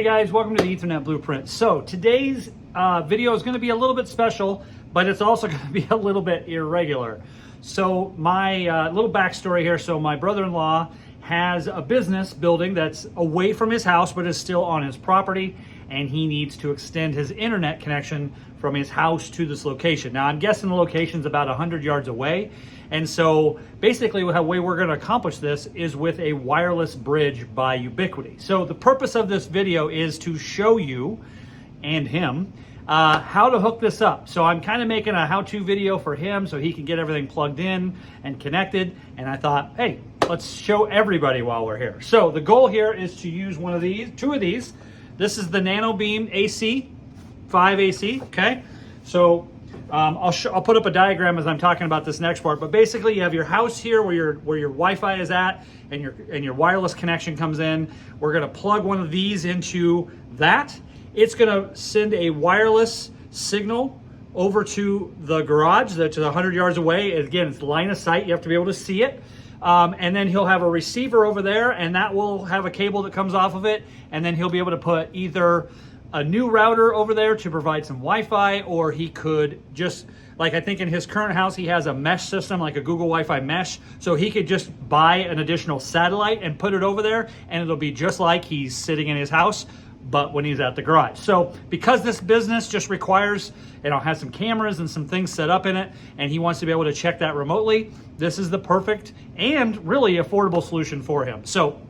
Hey guys, welcome to the Ethernet Blueprint. So today's video is going to be a little bit special, but it's also going to be a little bit irregular. So my little backstory here. So my brother-in-law has a business building that's away from his house, but is still on his property, and he needs to extend his internet connection from his house to this location. Now I'm guessing the location's about 100 yards away. And so basically the way we're gonna accomplish this is with a wireless bridge by Ubiquiti. So the purpose of this video is to show you and him how to hook this up. So I'm kind of making a how-to video for him so he can get everything plugged in and connected. And I thought, hey, let's show everybody while we're here. So the goal here is to use one of these, two of these. This is the Nanobeam AC, 5 AC, okay? So I'll put up a diagram as I'm talking about this next part, but basically you have your house here where your Wi-Fi is at and your wireless connection comes in. We're gonna plug one of these into that. It's gonna send a wireless signal over to the garage that's 100 yards away. Again, it's line of sight, you have to be able to see it. And then he'll have a receiver over there, and that will have a cable that comes off of it, and then he'll be able to put either a new router over there to provide some Wi-Fi, or he could just, like I think in his current house, he has a mesh system, like a Google Wi-Fi mesh, so he could just buy an additional satellite and put it over there, and it'll be just like he's sitting in his house, but when he's at the garage. So because this business just requires, has some cameras and some things set up in it, and he wants to be able to check that remotely, this is the perfect and really affordable solution for him. So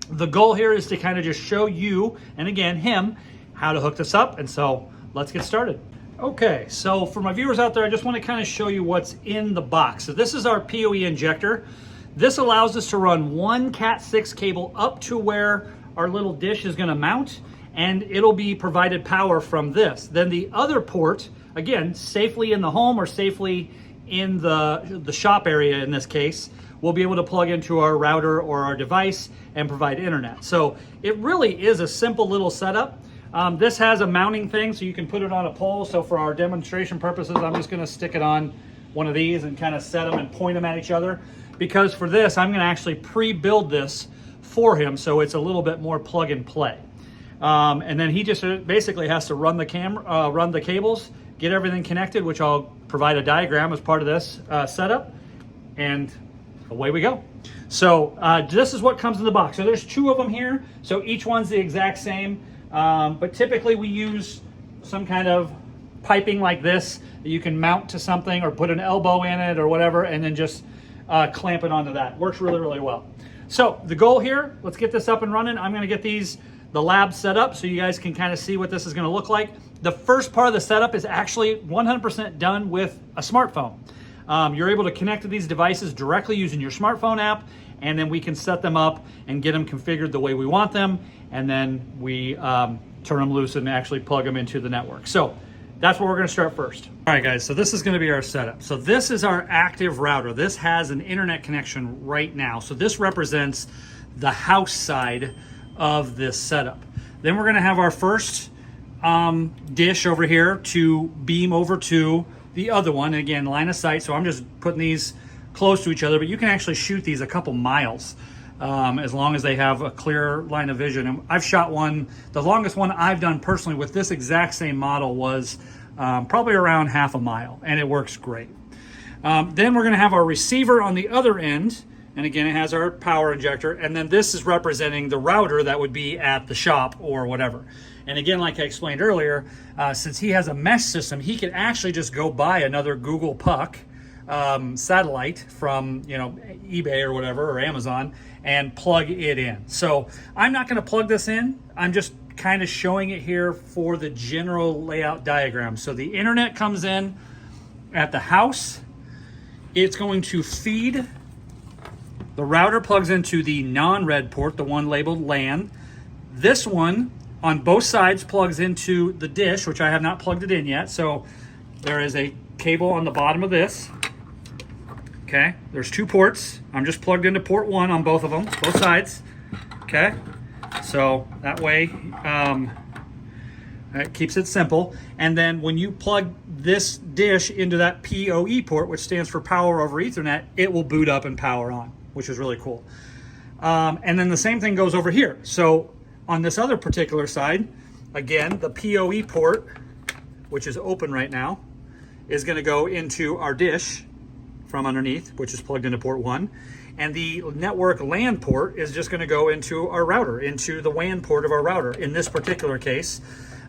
the goal here is to kind of just show you, and again, him, how to hook this up. And so let's get started. Okay, so for my viewers out there, I just want to kind of show you what's in the box. So this is our PoE injector. This allows us to run one Cat6 cable up to where our little dish is going to mount, and it'll be provided power from this. Then the other port, again, safely in the home or safely in the shop area in this case, we'll be able to plug into our router or our device and provide internet. So it really is a simple little setup. This has a mounting thing so you can put it on a pole. So for our demonstration purposes, I'm just gonna stick it on one of these and kind of set them and point them at each other. Because for this, I'm gonna actually pre-build this for him so it's a little bit more plug and play. And then he just basically has to run the run the cables, get everything connected, which I'll provide a diagram as part of this setup, and away we go. So this is what comes in the box. So there's two of them here. So each one's the exact same. But typically we use some kind of piping like this that you can mount to something or put an elbow in it or whatever, and then just clamp it onto that. Works really, really well. So the goal here, let's get this up and running. I'm gonna get the lab set up so you guys can kind of see what this is gonna look like. The first part of the setup is actually 100% done with a smartphone. You're able to connect to these devices directly using your smartphone app, and then we can set them up and get them configured the way we want them, and then we turn them loose and actually plug them into the network. So that's where we're gonna start first. All right guys, so this is gonna be our setup. So this is our active router. This has an internet connection right now. So this represents the house side of this setup. Then we're gonna have our first dish over here to beam over to the other one. Again, line of sight, so I'm just putting these close to each other, but you can actually shoot these a couple miles as long as they have a clear line of vision. And I've shot one, the longest one I've done personally with this exact same model was probably around half a mile, and it works great. Then we're gonna have our receiver on the other end, and again, it has our power injector, and then this is representing the router that would be at the shop or whatever. And again, like I explained earlier, since he has a mesh system, he can actually just go buy another Google Puck satellite from eBay or whatever, or Amazon, and plug it in. So I'm not gonna plug this in. I'm just kind of showing it here for the general layout diagram. So the internet comes in at the house. It's going to feed. The router plugs into the non-red port, the one labeled LAN. This one on both sides plugs into the dish, which I have not plugged it in yet. So there is a cable on the bottom of this. Okay, there's two ports. I'm just plugged into port one on both of them, both sides. Okay, so that way it keeps it simple. And then when you plug this dish into that PoE port, which stands for Power over Ethernet, it will boot up and power on, which is really cool. And then the same thing goes over here. So on this other particular side, again, the PoE port, which is open right now, is going to go into our dish from underneath, which is plugged into port 1. And the network LAN port is just going to go into our router, into the WAN port of our router in this particular case.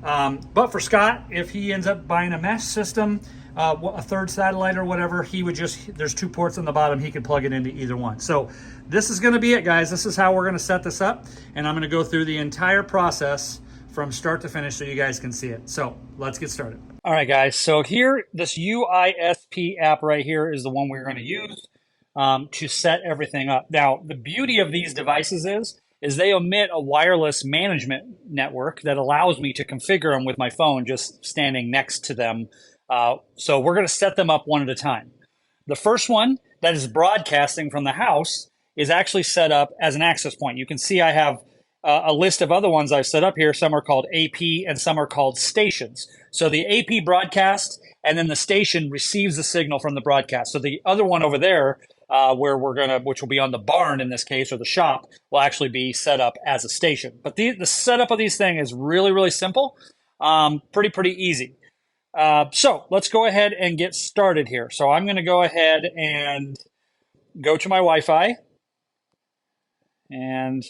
But for Scott, if he ends up buying a mesh system, a third satellite or whatever, he would just, there's 2 ports on the bottom, he could plug it into either one. So this is going to be it, guys. This is how we're going to set this up. And I'm going to go through the entire process from start to finish so you guys can see it. So let's get started. All right, guys. So here, this UISP app right here is the one we're going to use to set everything up. Now, the beauty of these devices is they omit a wireless management network that allows me to configure them with my phone just standing next to them. So we're going to set them up one at a time. The first one that is broadcasting from the house is actually set up as an access point. You can see I have a list of other ones I've set up here. Some are called AP and some are called stations. So the AP broadcasts, and then the station receives the signal from the broadcast. So the other one over there, where we're gonna, which will be on the barn in this case, or the shop, will actually be set up as a station. But the setup of these things is really, really simple, pretty easy. So let's go ahead and get started here. So I'm gonna go ahead and go to my Wi-Fi, and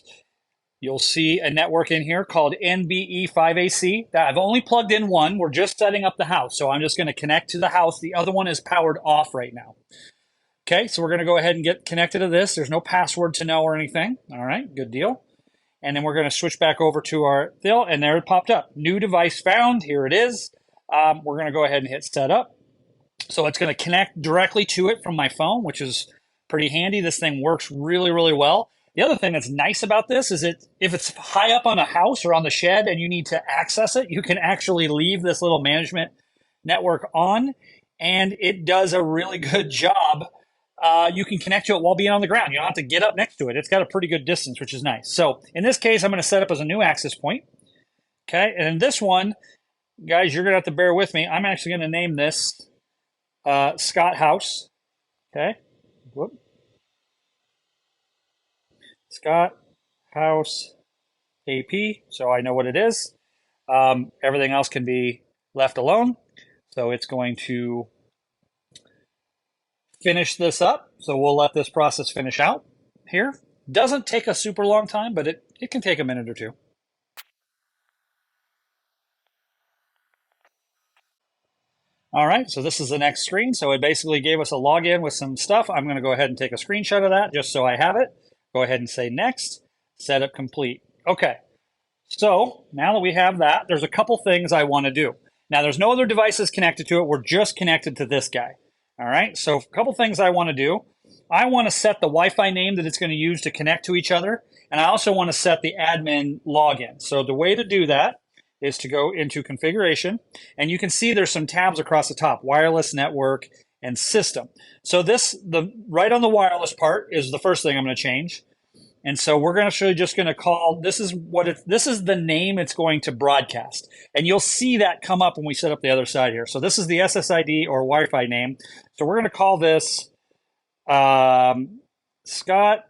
you'll see a network in here called NBE5AC. That I've only plugged in one. We're just setting up the house. So I'm just going to connect to the house. The other one is powered off right now. Okay, so we're going to go ahead and get connected to this. There's no password to know or anything. All right, good deal. And then we're going to switch back over to our deal, and there it popped up. New device found. Here it is. We're going to go ahead and hit setup. So it's going to connect directly to it from my phone, which is pretty handy. This thing works really, really well. The other thing that's nice about this is if it's high up on a house or on the shed and you need to access it, you can actually leave this little management network on, and it does a really good job. You can connect to it while being on the ground. You don't have to get up next to it. It's got a pretty good distance, which is nice. So in this case, I'm going to set up as a new access point. Okay, and in this one, guys, you're going to have to bear with me. I'm actually going to name this Scott House. Okay. Whoop. Scott House AP, so I know what it is. Everything else can be left alone. So it's going to finish this up. So we'll let this process finish out here. Doesn't take a super long time, but it can take a minute or two. All right, so this is the next screen. So it basically gave us a login with some stuff. I'm going to go ahead and take a screenshot of that just so I have it. Go ahead and say next, setup complete. Okay, so now that we have that, there's a couple things I want to do. Now there's no other devices connected to it. We're just connected to this guy. All right, so a couple things I want to do. I want to set the Wi-Fi name that it's going to use to connect to each other. And I also want to set the admin login. So the way to do that is to go into configuration, and you can see there's some tabs across the top, wireless network and system. So right on the wireless part is the first thing I'm going to change. And so we're actually just going to call, this is the name it's going to broadcast. And you'll see that come up when we set up the other side here. So this is the SSID or Wi-Fi name. So we're going to call this Scott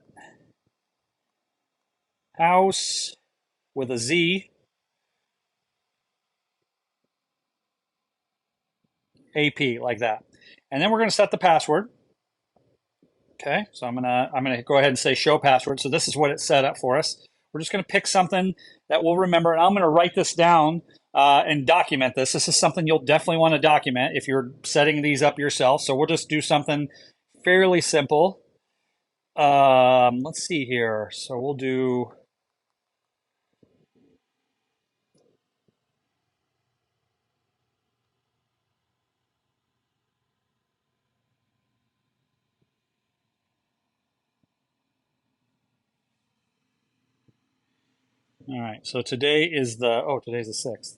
House with a Z AP, like that. And then we're going to set the password. Okay, so I'm gonna go ahead and say show password. So this is what it's set up for us. We're just going to pick something that we'll remember, and I'm going to write this down and document this. This is something you'll definitely want to document if you're setting these up yourself. So we'll just do something fairly simple. Let's see here. So we'll do. All right, so today's the 6th.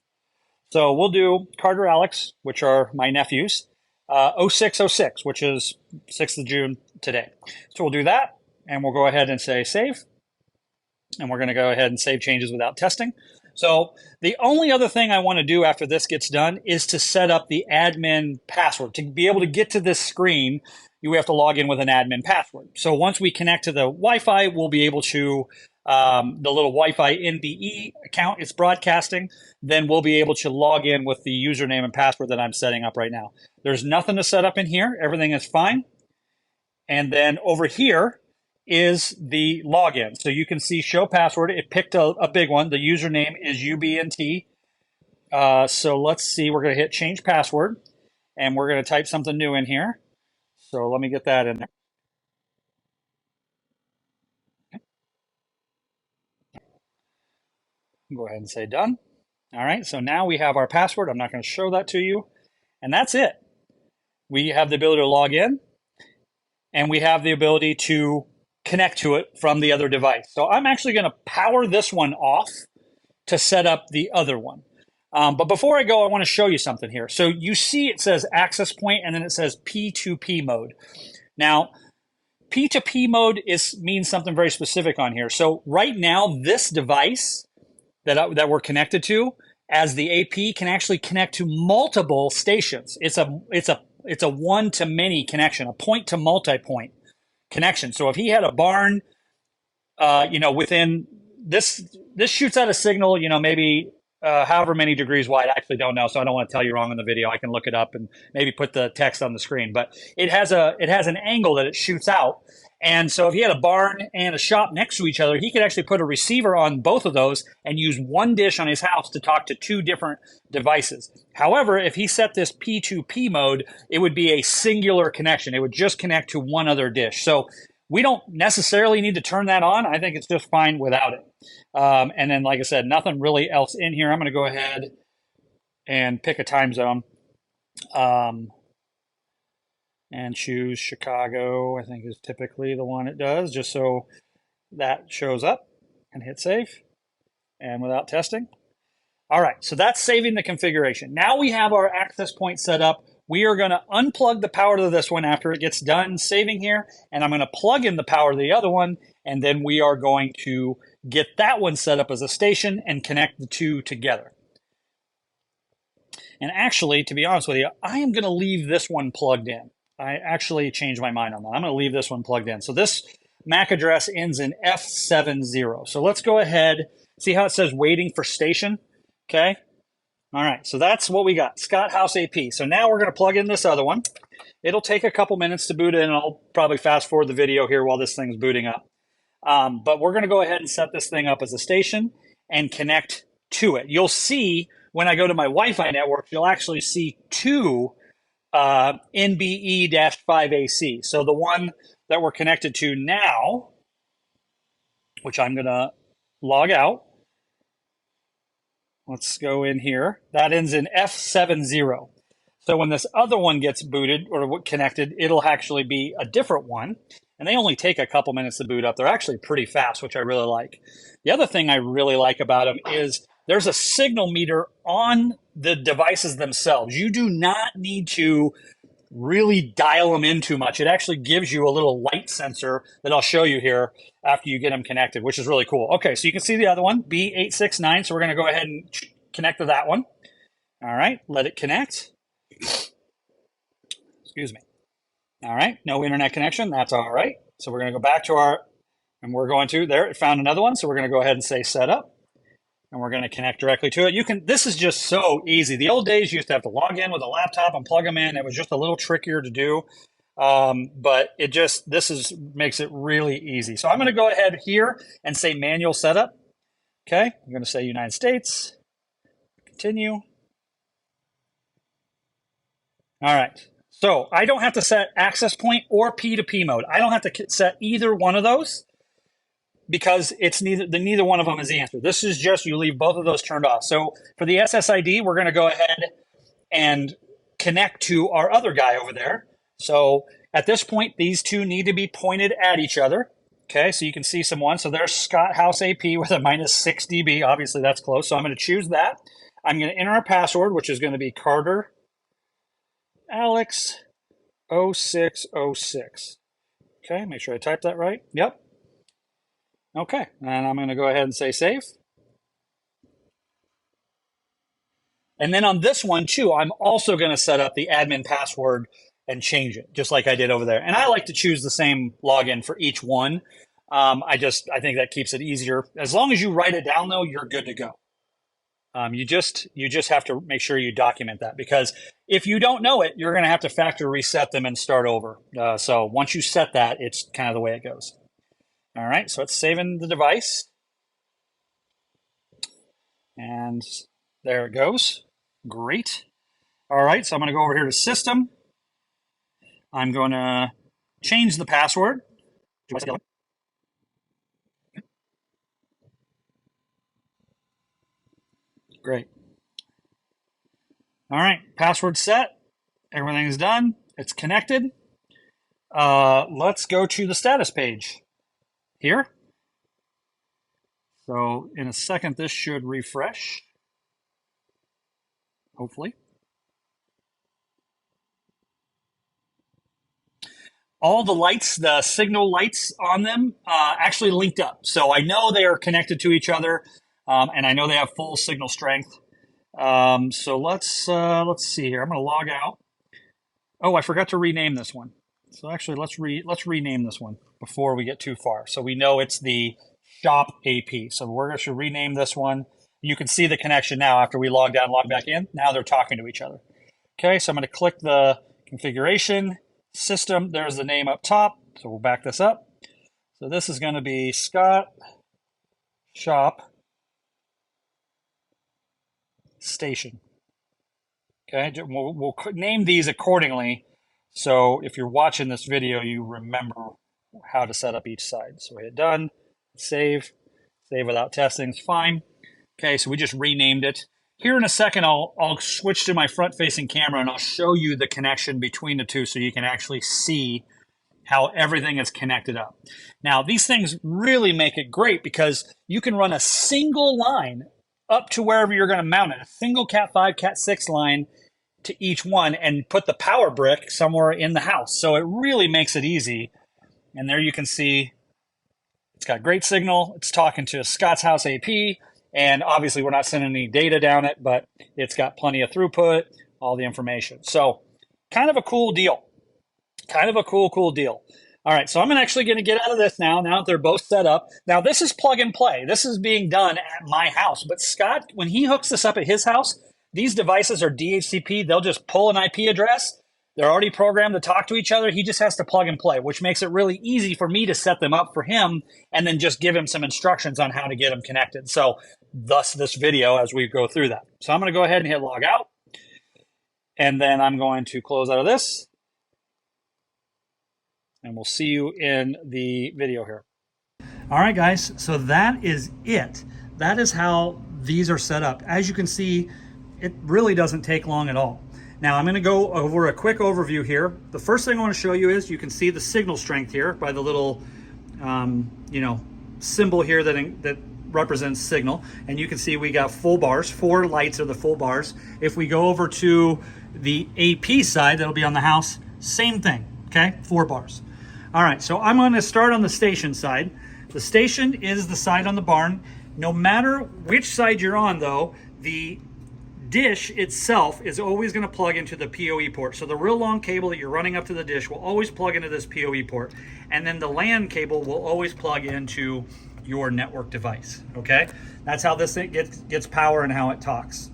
So we'll do Carter Alex, which are my nephews, 0606, which is 6th of June today. So we'll do that, and we'll go ahead and say save. And we're going to go ahead and save changes without testing. So the only other thing I want to do after this gets done is to set up the admin password. To be able to get to this screen, you have to log in with an admin password. So once we connect to the Wi-Fi, we'll be able to the little Wi-Fi NBE account is broadcasting, then we'll be able to log in with the username and password that I'm setting up right now. There's nothing to set up in here. Everything is fine. And then over here is the login. So you can see show password. It picked a big one. The username is UBNT. So let's see. We're going to hit change password, and we're going to type something new in here. So let me get that in there. Go ahead and say done. All right, so now we have our password. I'm not going to show that to you. And that's it. We have the ability to log in, and we have the ability to connect to it from the other device. So I'm actually going to power this one off to set up the other one. But before I go, I want to show you something here. So you see it says access point, and then it says P2P mode. Now, P2P mode means something very specific on here. So right now, this device that we're connected to as the AP can actually connect to multiple stations. It's a one-to-many connection, a point-to-multi-point connection. So if he had a barn, within this shoots out a signal, maybe however many degrees wide. I actually don't know, so I don't want to tell you wrong in the video. I can look it up and maybe put the text on the screen. But it has an angle that it shoots out. And so if he had a barn and a shop next to each other, he could actually put a receiver on both of those and use one dish on his house to talk to two different devices. However, if he set this P2P mode, it would be a singular connection. It would just connect to one other dish. So we don't necessarily need to turn that on. I think it's just fine without it. And then, like I said, nothing really else in here. I'm going to go ahead and pick a time zone. And choose Chicago, I think is typically the one it does, just so that shows up, and hit save, and without testing. All right, so that's saving the configuration. Now we have our access point set up. We are going to unplug the power to this one after it gets done saving here, and I'm going to plug in the power to the other one, and then we are going to get that one set up as a station and connect the two together. And actually, to be honest with you, I am going to leave this one plugged in. I actually changed my mind on that. I'm going to leave this one plugged in. So this MAC address ends in F70. So let's go ahead. See how it says waiting for station? Okay. All right. So that's what we got. Scott House AP. So now we're going to plug in this other one. It'll take a couple minutes to boot in. I'll probably fast forward the video here while this thing's booting up. But we're going to go ahead and set this thing up as a station and connect to it. You'll see when I go to my Wi-Fi network, you'll actually see two NBE-5AC. So the one that we're connected to now, which I'm going to log out. Let's go in here. That ends in F70. So when this other one gets booted or connected, it'll actually be a different one. And they only take a couple minutes to boot up. They're actually pretty fast, which I really like. The other thing I really like about them is there's a signal meter on the devices themselves. You do not need to really dial them in too much. It actually gives you a little light sensor that I'll show you here after you get them connected, which is really cool. Okay, so you can see the other one, B869. So we're going to go ahead and connect to that one. All right, let it connect. Excuse me. All right, no internet connection. That's all right. So we're going to go back to there, it found another one. So we're going to go ahead and say setup. And we're going to connect directly to it. This is just so easy. The old days, you used to have to log in with a laptop and plug them in. It was just a little trickier to do. But this makes it really easy. So I'm going to go ahead here and say manual setup. Okay. I'm going to say United States. Continue. All right. So I don't have to set access point or P2P mode. I don't have to set either one of those, because it's neither one of them is the answer. This is just you leave both of those turned off. So for the SSID, we're going to go ahead and connect to our other guy over there. So at this point, these two need to be pointed at each other. Okay, so you can see someone. So there's Scott House AP with a -6 dB. Obviously, that's close. So I'm going to choose that. I'm going to enter a password, which is going to be Carter Alex 0606. Okay, make sure I type that right. Yep. Okay, and I'm going to go ahead and say save. And then on this one too, I'm also going to set up the admin password and change it, just like I did over there. And I like to choose the same login for each one. I think that keeps it easier. As long as you write it down, though, you're good to go. You just have to make sure you document that, because if you don't know it, you're going to have to factory reset them and start over. So once you set that, it's kind of the way it goes. All right, so it's saving the device. And there it goes. Great. All right, so I'm going to go over here to System. I'm going to change the password. Great. All right, password set. Everything's done. It's connected. Let's go to the status page here. So in a second, this should refresh, hopefully. All the lights, the signal lights on them, actually linked up. So I know they are connected to each other, and I know they have full signal strength. So let's see here. I'm going to log out. Oh, I forgot to rename this one. So actually, let's rename this one before we get too far. So we know it's the Shop AP. So we're going to rename this one. You can see the connection now after we log out and log back in. Now they're talking to each other. Okay, so I'm going to click the configuration system. There's the name up top. So we'll back this up. So this is going to be Scott Shop Station. Okay, we'll name these accordingly. So if you're watching this video, you remember how to set up each side. So hit done, save without testing is fine. Okay, so we just renamed it. Here in a second, I'll switch to my front-facing camera and I'll show you the connection between the two so you can actually see how everything is connected up. Now, these things really make it great because you can run a single line up to wherever you're going to mount it, a single Cat 5, Cat 6 line to each one, and put the power brick somewhere in the house. So it really makes it easy. And there you can see it's got great signal. It's talking to Scott's House AP. And obviously, we're not sending any data down it, but it's got plenty of throughput, all the information. So kind of a cool deal. Kind of a cool deal. All right, so I'm actually going to get out of this now that they're both set up. Now, this is plug and play. This is being done at my house. But Scott, when he hooks this up at his house, these devices are DHCP. They'll just pull an IP address. They're already programmed to talk to each other. He just has to plug and play, which makes it really easy for me to set them up for him and then just give him some instructions on how to get them connected. So thus this video as we go through that. So I'm going to go ahead and hit log out. And then I'm going to close out of this. And we'll see you in the video here. All right, guys. So that is it. That is how these are set up. As you can see, it really doesn't take long at all. Now I'm going to go over a quick overview here. The first thing I want to show you is you can see the signal strength here by the little, symbol here that represents signal. And you can see we got full bars. 4 lights are the full bars. If we go over to the AP side, that'll be on the house, same thing. Okay, 4 bars. All right, so I'm going to start on the station side. The station is the side on the barn. No matter which side you're on, though, the dish itself is always going to plug into the PoE port. So the real long cable that you're running up to the dish will always plug into this PoE port. And then the LAN cable will always plug into your network device, okay? That's how this thing gets power and how it talks.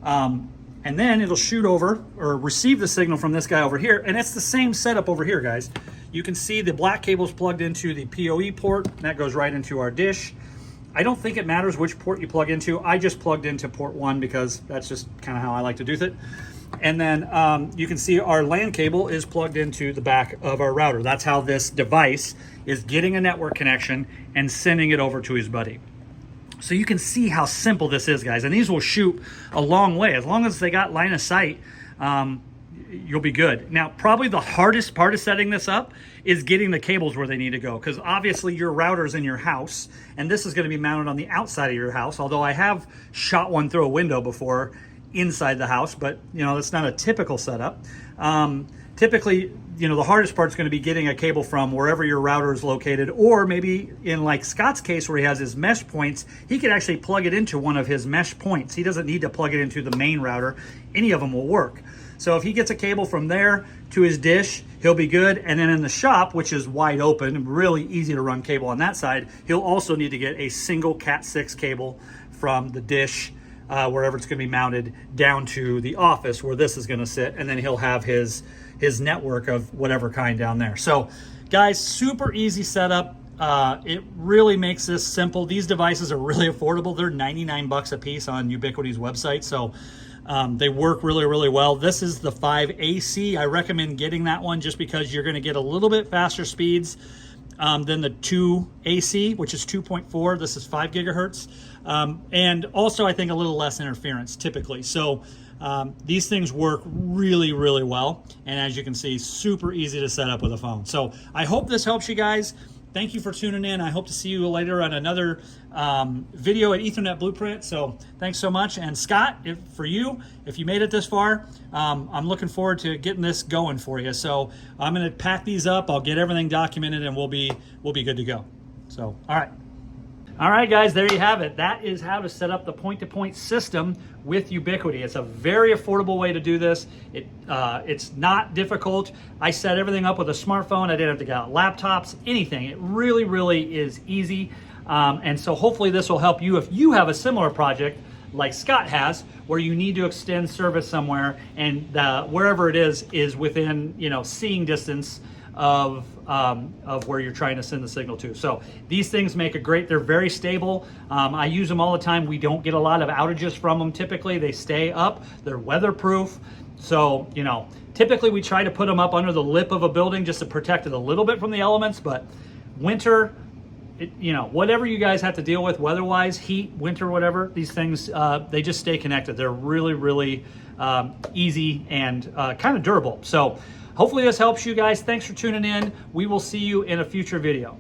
And then it'll shoot over or receive the signal from this guy over here. And it's the same setup over here, guys. You can see the black cable's plugged into the PoE port. And that goes right into our dish. I don't think it matters which port you plug into. I just plugged into port 1 because that's just kind of how I like to do it. And then you can see our LAN cable is plugged into the back of our router. That's how this device is getting a network connection and sending it over to his buddy. So you can see how simple this is, guys. And these will shoot a long way. As long as they got line of sight, you'll be good. Now, probably the hardest part of setting this up is getting the cables where they need to go, because obviously your router's in your house, and this is going to be mounted on the outside of your house, although I have shot one through a window before inside the house, but that's not a typical setup. typically, you know, the hardest part is going to be getting a cable from wherever your router is located, or maybe in like Scott's case where he has his mesh points, he could actually plug it into one of his mesh points. He doesn't need to plug it into the main router. Any of them will work. So if he gets a cable from there to his dish, he'll be good. And then in the shop, which is wide open, really easy to run cable on that side, he'll also need to get a single Cat 6 cable from the dish, wherever it's going to be mounted, down to the office where this is going to sit, and then he'll have his network of whatever kind down there. So guys, super easy setup. It really makes this simple. These devices are really affordable. They're 99 bucks a piece on Ubiquity's website, so they work really, really well. This is the 5AC. I recommend getting that one just because you're going to get a little bit faster speeds than the 2AC, which is 2.4. This is 5 gigahertz. And also, I think a little less interference typically. So these things work really, really well. And as you can see, super easy to set up with a phone. So I hope this helps you guys. Thank you for tuning in. I hope to see you later on another video at Ethernet Blueprint. So thanks so much. And Scott, if you made it this far, I'm looking forward to getting this going for you. So I'm going to pack these up. I'll get everything documented, and we'll be good to go. So, all right, guys, there you have it. That is how to set up the point-to-point system with Ubiquity. It's a very affordable way to do this. It's not difficult. I set everything up with a smartphone. I didn't have to get out laptops, anything. It really, really is easy. And so hopefully this will help you if you have a similar project like Scott has, where you need to extend service somewhere, and wherever it is within, you know, seeing distance of where you're trying to send the signal to. So these things make they're very stable. I use them all the time. We don't get a lot of outages from them. Typically they stay up, they're weatherproof. So, you know, typically we try to put them up under the lip of a building just to protect it a little bit from the elements, but winter, you know, whatever you guys have to deal with weather-wise, heat, winter, whatever, these things, they just stay connected. They're really, really easy and kind of durable. So hopefully this helps you guys. Thanks for tuning in. We will see you in a future video.